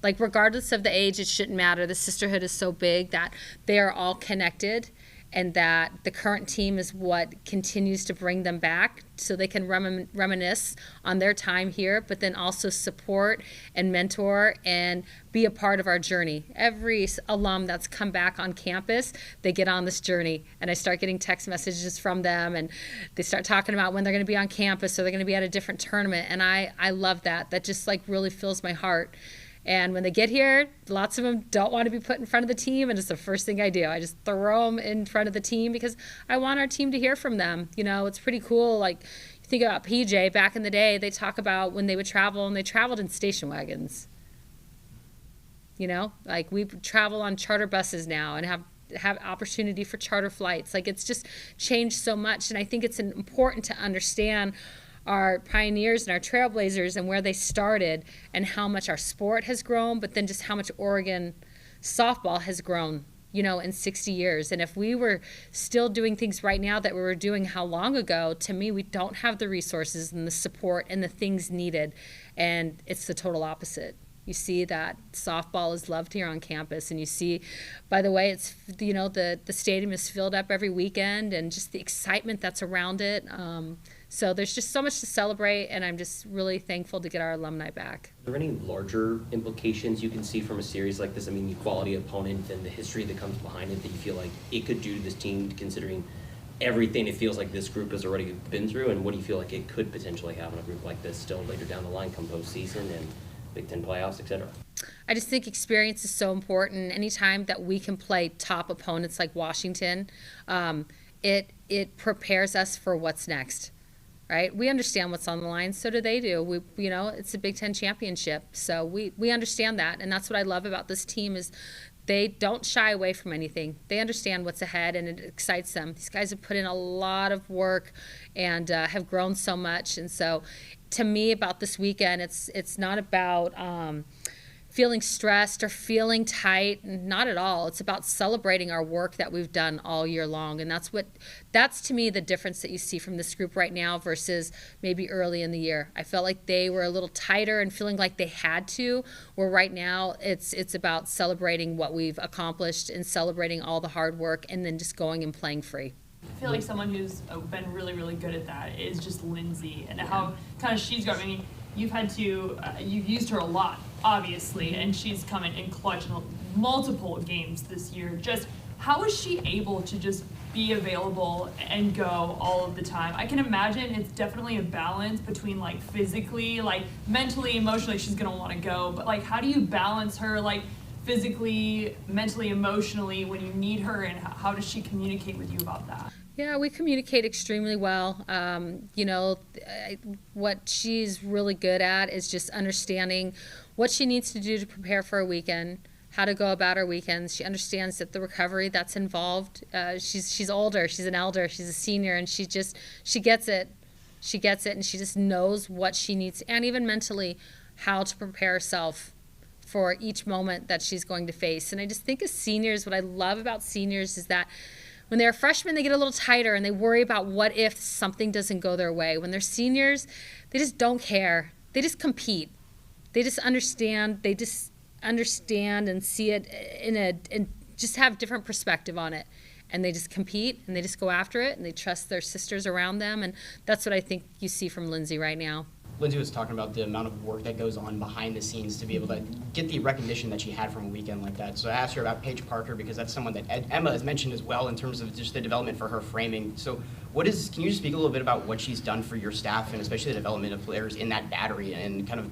Like, regardless of the age, it shouldn't matter. The sisterhood is so big that they are all connected, and that the current team is what continues to bring them back so they can reminisce on their time here, but then also support and mentor and be a part of our journey. Every alum that's come back on campus, they get on this journey, and I start getting text messages from them, and they start talking about when they're going to be on campus or they're going to be at a different tournament, and I love that. That just really fills my heart. And when they get here, lots of them don't want to be put in front of the team, and it's the first thing I do. I just throw them in front of the team because I want our team to hear from them. It's pretty cool. Like, you think about PJ, back in the day, they talk about when they would travel, and they traveled in station wagons. Like, we travel on charter buses now and have opportunity for charter flights. Like, it's just changed so much, and I think it's important to understand our pioneers and our trailblazers and where they started and how much our sport has grown, but then just how much Oregon softball has grown in 60 years. And if we were still doing things right now that we were doing how long ago, to me, we don't have the resources and the support and the things needed. And it's the total opposite. You see that softball is loved here on campus, and you see, by the way, it's the stadium is filled up every weekend, and just the excitement that's around it. So there's just so much to celebrate, and I'm just really thankful to get our alumni back. Are there any larger implications you can see from a series like this? I mean, the quality opponent and the history that comes behind it that you feel like it could do to this team, considering everything it feels like this group has already been through, and what do you feel like it could potentially have in a group like this still later down the line come postseason and Big Ten playoffs, etc.? I just think experience is so important. Anytime that we can play top opponents like Washington, it prepares us for what's next. Right? We understand what's on the line. So do they do. It's a Big Ten championship. So we understand that. And that's what I love about this team is they don't shy away from anything. They understand what's ahead, and it excites them. These guys have put in a lot of work and have grown so much. And so to me about this weekend, it's not about feeling stressed or feeling tight. Not at all. It's about celebrating our work that we've done all year long. And that's to me the difference that you see from this group right now versus maybe early in the year. I felt like they were a little tighter and feeling like they had to, where right now it's about celebrating what we've accomplished and celebrating all the hard work and then just going and playing free. I feel like someone who's been really, really good at that is just Lindsay, and how kind of she's got. I mean, you've used her a lot, obviously, and she's come in clutch in multiple games this year. Just how is she able to just be available and go all of the time? I can imagine it's definitely a balance between like physically, like mentally, emotionally, she's gonna want to go, but like how do you balance her like physically, mentally, emotionally when you need her, and how does she communicate with you about that? Yeah, we communicate extremely well. What she's really good at is just understanding what she needs to do to prepare for a weekend, how to go about her weekends. She understands that the recovery that's involved. She's older, she's an elder, she's a senior, and she gets it. She gets it, and she just knows what she needs, and even mentally, how to prepare herself for each moment that she's going to face. And I just think as seniors, what I love about seniors is that when they're freshmen, they get a little tighter and they worry about what if something doesn't go their way. When they're seniors, they just don't care. They just compete. They just understand. They just understand and see it and just have different perspective on it. And they just compete and they just go after it and they trust their sisters around them. And that's what I think you see from Lindsay right now. Lindsay was talking about the amount of work that goes on behind the scenes to be able to get the recognition that she had from a weekend like that. So I asked her about Paige Parker because that's someone that Emma has mentioned as well in terms of just the development for her framing. So can you just speak a little bit about what she's done for your staff and especially the development of players in that battery and kind of,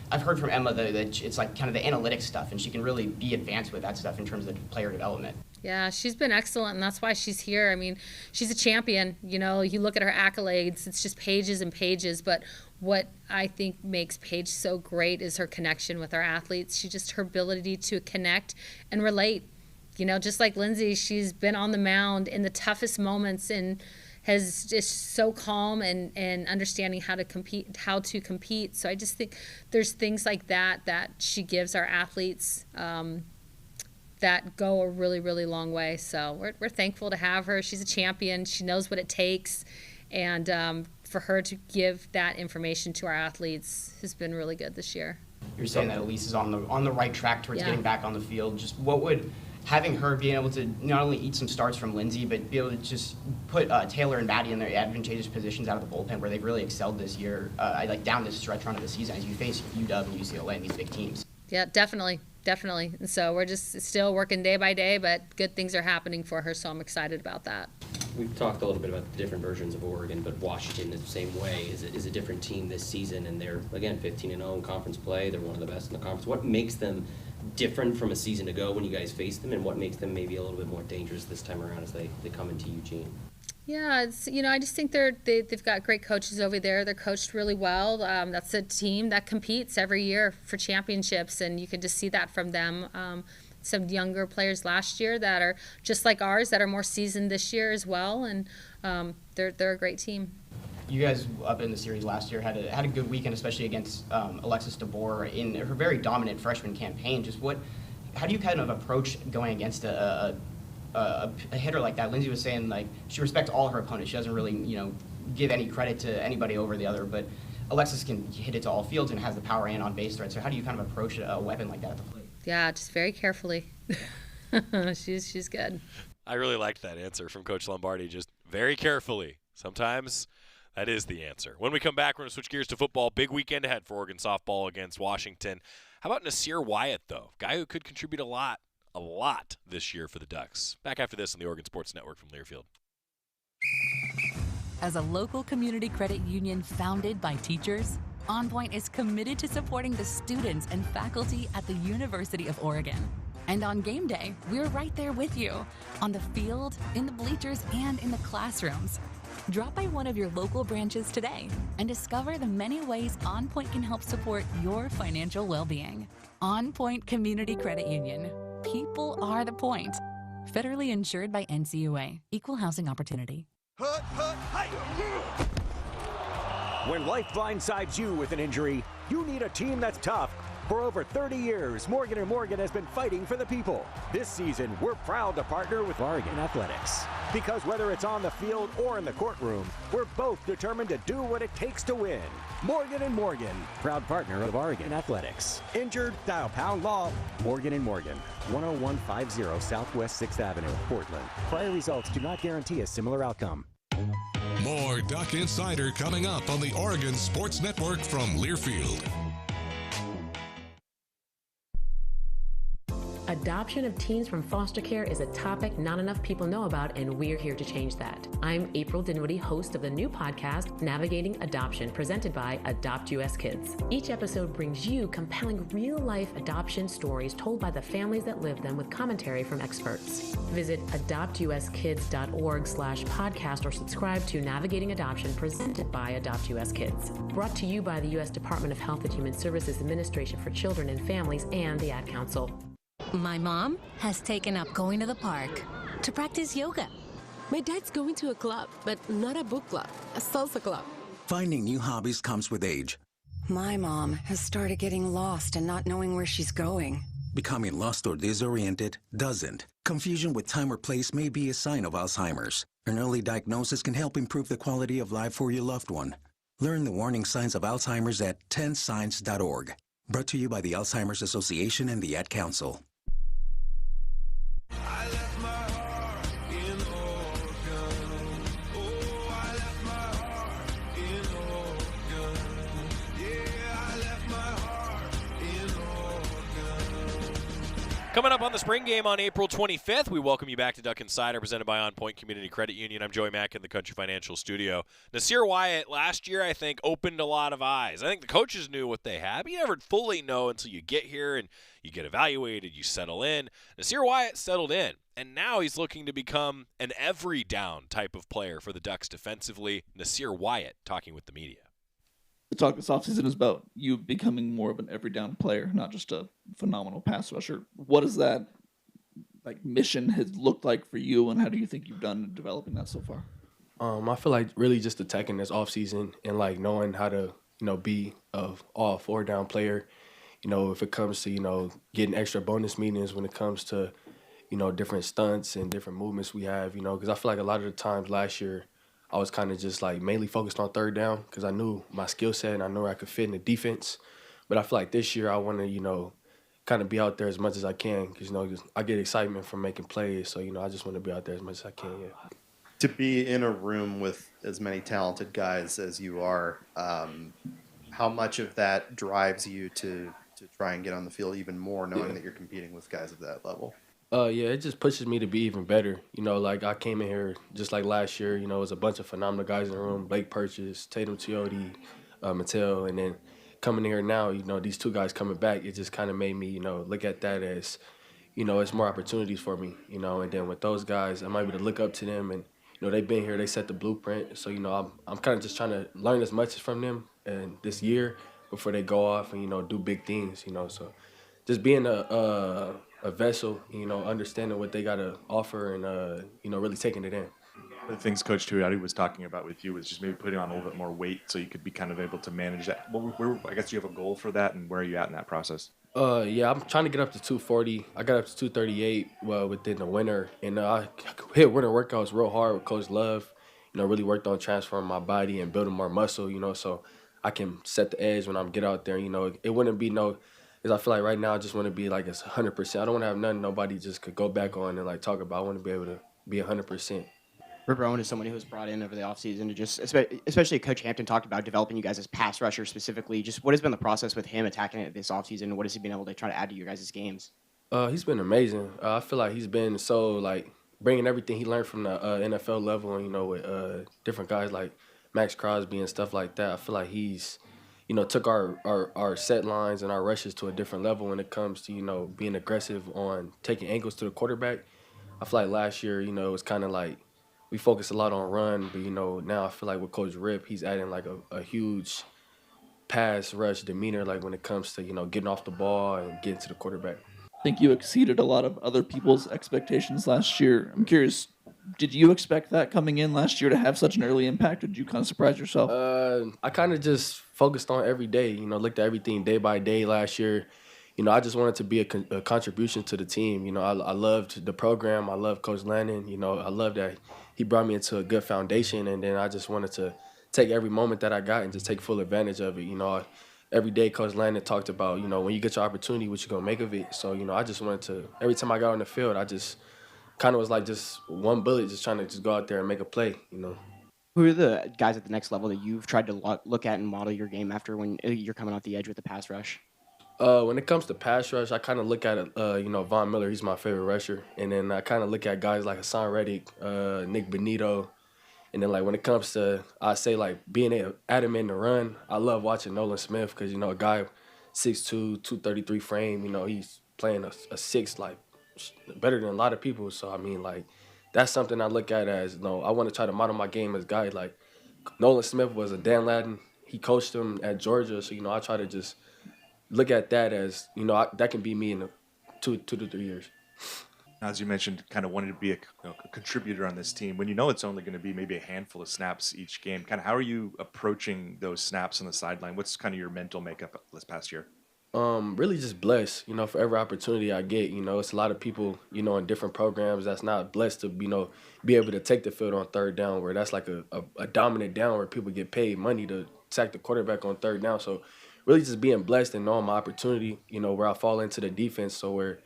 I've heard from Emma that it's like kind of the analytics stuff and she can really be advanced with that stuff in terms of player development. Yeah, she's been excellent, and that's why she's here. I mean, she's a champion. You look at her accolades, it's just pages and pages, but what I think makes Paige so great is her connection with our athletes. Her ability to connect and relate. Just like Lindsay, she's been on the mound in the toughest moments and has just so calm and understanding how to compete. So I just think there's things like that she gives our athletes that go a really, really long way. So we're thankful to have her. She's a champion. She knows what it takes. And for her to give that information to our athletes has been really good this year. You're saying that Elise is on the right track towards getting back on the field. Just what would having her being able to not only eat some starts from Lindsay, but be able to just put Taylor and Maddie in their advantageous positions out of the bullpen where they've really excelled this year, down this stretch run of the season as you face UW and UCLA and these big teams. Yeah, definitely. And so we're just still working day by day, but good things are happening for her, so I'm excited about that. We've talked a little bit about the different versions of Oregon, but Washington is the same way, is a different team this season, and they're, again, 15-0 in conference play. They're one of the best in the conference. What makes them different from a season ago when you guys faced them, and what makes them maybe a little bit more dangerous this time around as they come into Eugene? Yeah, I just think they've got great coaches over there. They're coached really well. That's a team that competes every year for championships, and you can just see that from them. Some younger players last year that are just like ours, that are more seasoned this year as well, and they're a great team. You guys up in the series last year had a good weekend, especially against Alexis DeBoer in her very dominant freshman campaign. Just how do you kind of approach going against a hitter like that? Lindsay was saying, like, she respects all her opponents. She doesn't really, give any credit to anybody over the other, but Alexis can hit it to all fields and has the power and on base threat. So how do you kind of approach a weapon like that at the plate? Yeah, just very carefully. She's good. I really liked that answer from Coach Lombardi, just very carefully. Sometimes that is the answer. When we come back, we're going to switch gears to football. Big weekend ahead for Oregon softball against Washington. How about Nasir Wyatt, though? Guy who could contribute a lot this year for the Ducks. Back after this on the Oregon Sports Network from Learfield. As a local community credit union founded by teachers, OnPoint is committed to supporting the students and faculty at the University of Oregon. And on game day, we're right there with you, on the field, in the bleachers, and in the classrooms. Drop by one of your local branches today and discover the many ways OnPoint can help support your financial well-being. OnPoint Community Credit Union. People are the point. Federally insured by NCUA. Equal housing opportunity. When life blindsides you with an injury, you need a team that's tough. For over 30 years, Morgan & Morgan has been fighting for the people. This season, we're proud to partner with Oregon Athletics. Because whether it's on the field or in the courtroom, we're both determined to do what it takes to win. Morgan & Morgan, proud partner of Oregon Athletics. Injured? Dial pound law. Morgan & Morgan, 10150 Southwest 6th Avenue, Portland. Prior results do not guarantee a similar outcome. More Duck Insider coming up on the Oregon Sports Network from Learfield. Adoption of teens from foster care is a topic not enough people know about, and we're here to change that. I'm April Dinwiddie, host of the new podcast, Navigating Adoption, presented by Adopt US Kids. Each episode brings you compelling real-life adoption stories told by the families that live them with commentary from experts. Visit adoptuskids.org/podcast or subscribe to Navigating Adoption, presented by Adopt US Kids. Brought to you by the U.S. Department of Health and Human Services Administration for Children and Families and the Ad Council. My mom has taken up going to the park to practice yoga. My dad's going to a club, but not a book club, a salsa club. Finding new hobbies comes with age. My mom has started getting lost and not knowing where she's going. Becoming lost or disoriented doesn't. Confusion with time or place may be a sign of Alzheimer's. An early diagnosis can help improve the quality of life for your loved one. Learn the warning signs of Alzheimer's at 10signs.org. Brought to you by the Alzheimer's Association and the Ad Council. Coming up on the spring game on April 25th, we welcome you back to Duck Insider, presented by OnPoint Community Credit Union. I'm Joey Mack in the Country Financial Studio. Nasir Wyatt, last year, I think, opened a lot of eyes. I think the coaches knew what they had, but you never fully know until you get here and you get evaluated, you settle in. Nasir Wyatt settled in, and now he's looking to become an every-down type of player for the Ducks defensively. Nasir Wyatt talking with the media. The talk this offseason is about you becoming more of an every down player, not just a phenomenal pass rusher. What does that mission has looked like for you, and how do you think you've done in developing that so far? I feel like really just attacking this offseason and knowing how to be a all 4-down player. If it comes to getting extra bonus meetings, when it comes to different stunts and different movements we have. Because I feel like a lot of the times last year, I was kind of just mainly focused on third down because I knew my skill set and I knew I could fit in the defense. But I feel like this year I want to, kind of be out there as much as I can because, I get excitement from making plays. So, I just want to be out there as much as I can, yeah. To be in a room with as many talented guys as you are, how much of that drives you to try and get on the field even more knowing that you're competing with guys at that level? Yeah, it just pushes me to be even better. I came in here just like last year, it was a bunch of phenomenal guys in the room, Blake Purchase, Tatum Chiotti, Mattel, and then coming in here now, these two guys coming back, it just kind of made me, look at that as, it's more opportunities for me, and then with those guys, I'm able to look up to them and, they've been here, they set the blueprint, so, I'm kind of just trying to learn as much from them and this year before they go off and, do big things, so just being a vessel, understanding what they got to offer and, really taking it in. The things Coach Tuioti was talking about with you was just maybe putting on a little bit more weight so you could be kind of able to manage that. I guess you have a goal for that, and where are you at in that process? Yeah, I'm trying to get up to 240. I got up to 238 within the winter, and I hit winter workouts real hard with Coach Love. Really worked on transforming my body and building more muscle. So I can set the edge when I'm get out there. It wouldn't be no, because I feel like right now I just want to be like it's 100%. I don't want to have nothing nobody just could go back on and like talk about. I want to be able to be 100%. Rip Rowan is someone who was brought in over the offseason to just, especially Coach Hampton talked about developing you guys as pass rushers specifically. Just what has been the process with him attacking it this offseason, and what has he been able to try to add to your guys' games? He's been amazing. I feel like he's been so like bringing everything he learned from the NFL level, and with different guys like Max Crosby and stuff like that. I feel like he's, took our set lines and our rushes to a different level when it comes to being aggressive on taking angles to the quarterback. I feel like last year, it was kind of like we focused a lot on run, but now I feel like with Coach Rip, he's adding like a huge pass rush demeanor, like when it comes to getting off the ball and getting to the quarterback. I think you exceeded a lot of other people's expectations last year. I'm curious, did you expect that coming in last year to have such an early impact, or did you kind of surprise yourself? I kind of just focused on every day, looked at everything day by day last year. I just wanted to be a contribution to the team. I loved the program. I loved Coach Lannon. I loved that he brought me into a good foundation, and then I just wanted to take every moment that I got and just take full advantage of it. Every day Coach Landon talked about, when you get your opportunity, what you going to make of it. So, I just wanted to, every time I got on the field, I just kind of was like just one bullet, just trying to just go out there and make a play. Who are the guys at the next level that you've tried to look at and model your game after when you're coming off the edge with the pass rush? When it comes to pass rush, I kind of look at it, Von Miller, he's my favorite rusher. And then I kind of look at guys like Hassan Reddick, Nick Benito. And then, like, when it comes to, I say, like, being adamant in the run, I love watching Nolan Smith because, a guy 6'2", 233 frame, he's playing a 6, like, better than a lot of people. So, I mean, like, that's something I look at as, I want to try to model my game as guys. Like, Nolan Smith was a Dan Ladden. He coached him at Georgia. So, I try to just look at that as, that can be me in 2 to 3 years. As you mentioned, kind of wanted to be a contributor on this team. When it's only going to be maybe a handful of snaps each game, kind of how are you approaching those snaps on the sideline? What's kind of your mental makeup this past year? Really just blessed, for every opportunity I get. It's a lot of people, in different programs that's not blessed to, be able to take the field on third down, where that's like a dominant down where people get paid money to sack the quarterback on third down. So really just being blessed and knowing my opportunity, where I fall into the defense. So where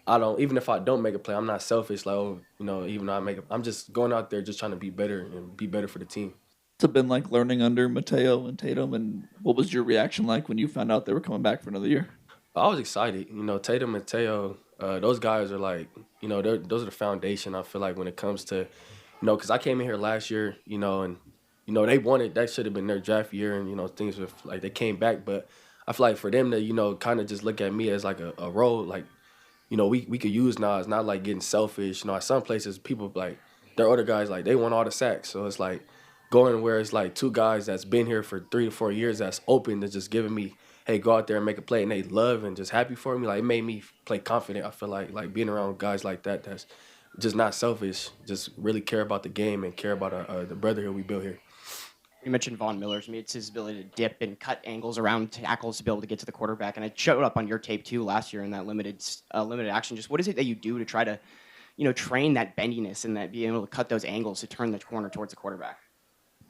I don't, even if I don't make a play, I'm not selfish. Like, even though I'm just going out there just trying to be better and be better for the team. What's it been like learning under Mateo and Tatum, and what was your reaction like when you found out they were coming back for another year? I was excited. Tatum and Teo, those guys are like, those are the foundation, I feel like, when it comes to, because I came in here last year, and, they wanted, that should have been their draft year, and, things were, like, they came back. But I feel like for them to, kind of just look at me as like a role, like, we could use now. It's not like getting selfish. At some places, people, like, their other guys, like, they want all the sacks. So it's like going where it's like two guys that's been here for 3 to 4 years that's open to just giving me, hey, go out there and make a play, and they love and just happy for me. Like, it made me play confident. I feel like being around guys like that that's just not selfish, just really care about the game and care about the brotherhood we built here. You mentioned Von Miller. I mean, it's his ability to dip and cut angles around tackles to be able to get to the quarterback, and it showed up on your tape too last year in that limited action. Just what is it that you do to try to, train that bendiness and that being able to cut those angles to turn the corner towards the quarterback?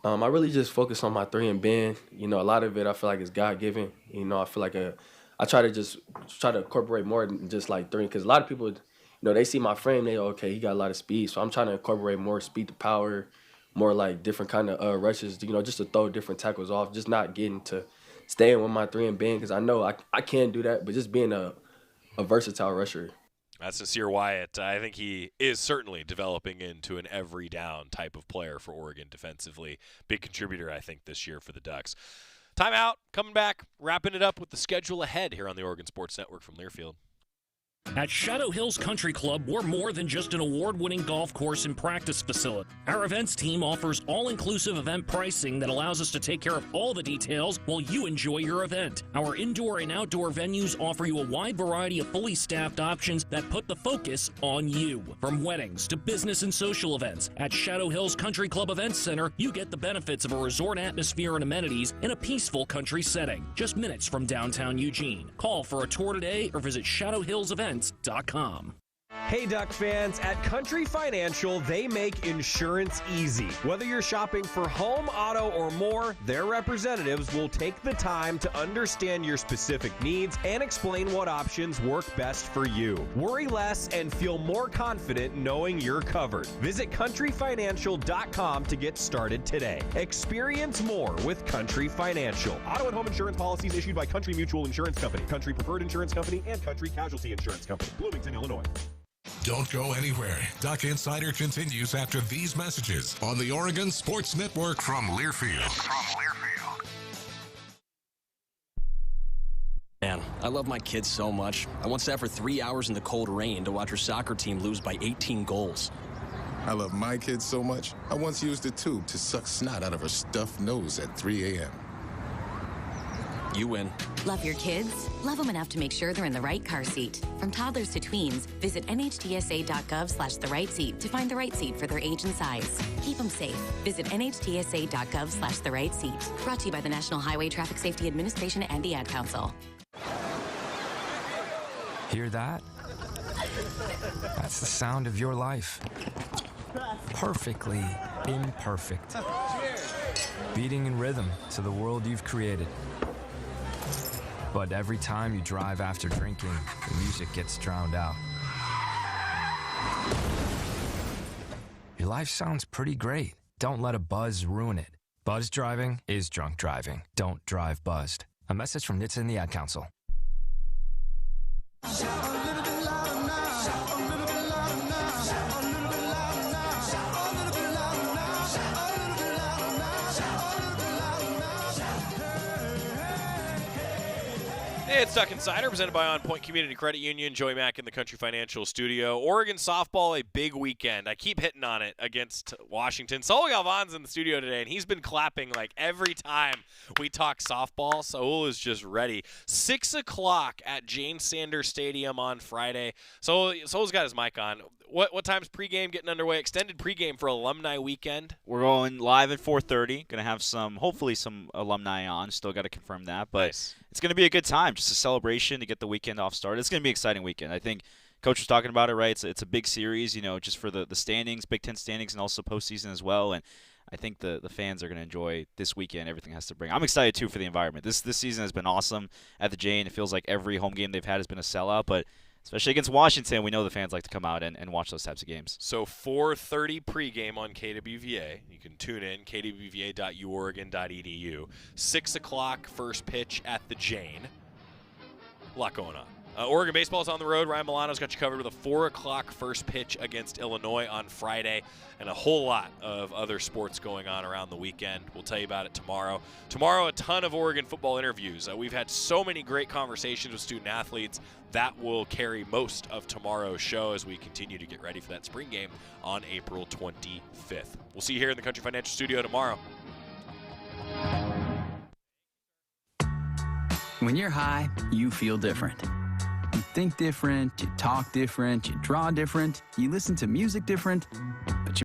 I really just focus on my 3 and bend. A lot of it I feel like is God-given. I feel like I try to incorporate more than just like 3, because a lot of people, they see my frame, they okay, he got a lot of speed. So I'm trying to incorporate more speed to power, more like different kind of rushes, just to throw different tackles off, just not getting to staying with my 3 and bend, because I know I can do that, but just being a versatile rusher. That's Nasir Wyatt. I think he is certainly developing into an every down type of player for Oregon defensively. Big contributor, I think, this year for the Ducks. Timeout. Coming back, wrapping it up with the schedule ahead here on the Oregon Sports Network from Learfield. At Shadow Hills Country Club, we're more than just an award-winning golf course and practice facility. Our events team offers all-inclusive event pricing that allows us to take care of all the details while you enjoy your event. Our indoor and outdoor venues offer you a wide variety of fully staffed options that put the focus on you. From weddings to business and social events, at Shadow Hills Country Club Events Center, you get the benefits of a resort atmosphere and amenities in a peaceful country setting, just minutes from downtown Eugene. Call for a tour today or visit shadowhillsevents.com. Hey Duck fans, at Country Financial, they make insurance easy. Whether you're shopping for home, auto, or more, their representatives will take the time to understand your specific needs and explain what options work best for you. Worry less and feel more confident knowing you're covered. Visit countryfinancial.com to get started today. Experience more with Country Financial. Auto and home insurance policies issued by Country Mutual Insurance Company, Country Preferred Insurance Company, and Country Casualty Insurance Company, Bloomington, Illinois. Don't go anywhere. Duck Insider continues after these messages on the Oregon Sports Network from Learfield. Man, I love my kids so much. I once sat for 3 hours in the cold rain to watch her soccer team lose by 18 goals. I love my kids so much, I once used a tube to suck snot out of her stuffed nose at 3 a.m. You win. Love your kids? Love them enough to make sure they're in the right car seat. From toddlers to tweens, visit nhtsa.gov/the right seat to find the right seat for their age and size. Keep them safe. Visit nhtsa.gov/the right seat. Brought to you by the National Highway Traffic Safety Administration and the Ad Council. Hear that? That's the sound of your life. Perfectly imperfect. Beating in rhythm to the world you've created. But every time you drive after drinking, the music gets drowned out. Your life sounds pretty great. Don't let a buzz ruin it. Buzz driving is drunk driving. Don't drive buzzed. A message from NHTSA and the Ad Council. Hey, it's Duck Insider, presented by OnPoint Community Credit Union. Joey Mack in the Country Financial Studio. Oregon softball, a big weekend. I keep hitting on it against Washington. Saul Galvan's in the studio today, and he's been clapping like every time we talk softball. Saul is just ready. 6 o'clock at Jane Sanders Stadium on Friday. Saul's got his mic on. What time's pregame getting underway? Extended pregame for alumni weekend. We're going live at 4:30. Going to have hopefully some alumni on. Still got to confirm that, but nice. It's going to be a good time. Just a celebration to get the weekend off started. It's going to be an exciting weekend. I think Coach was talking about it, right? It's a big series, just for the standings, Big Ten standings, and also postseason as well. And I think the fans are going to enjoy this weekend. Everything has to bring. I'm excited too for the environment. This season has been awesome at the Jane. It feels like every home game they've had has been a sellout, but especially against Washington, we know the fans like to come out and watch those types of games. So 4:30 pregame on KWVA. You can tune in, kwva.uoregon.edu. 6 o'clock first pitch at the Jane. A lot going on. Oregon baseball is on the road. Ryan Milano's got you covered with a 4 o'clock first pitch against Illinois on Friday, and a whole lot of other sports going on around the weekend. We'll tell you about it tomorrow. Tomorrow, a ton of Oregon football interviews. We've had so many great conversations with student athletes. That will carry most of tomorrow's show as we continue to get ready for that spring game on April 25th. We'll see you here in the Country Financial Studio tomorrow. When you're high, you feel different. You think different, you talk different, you draw different, you listen to music different.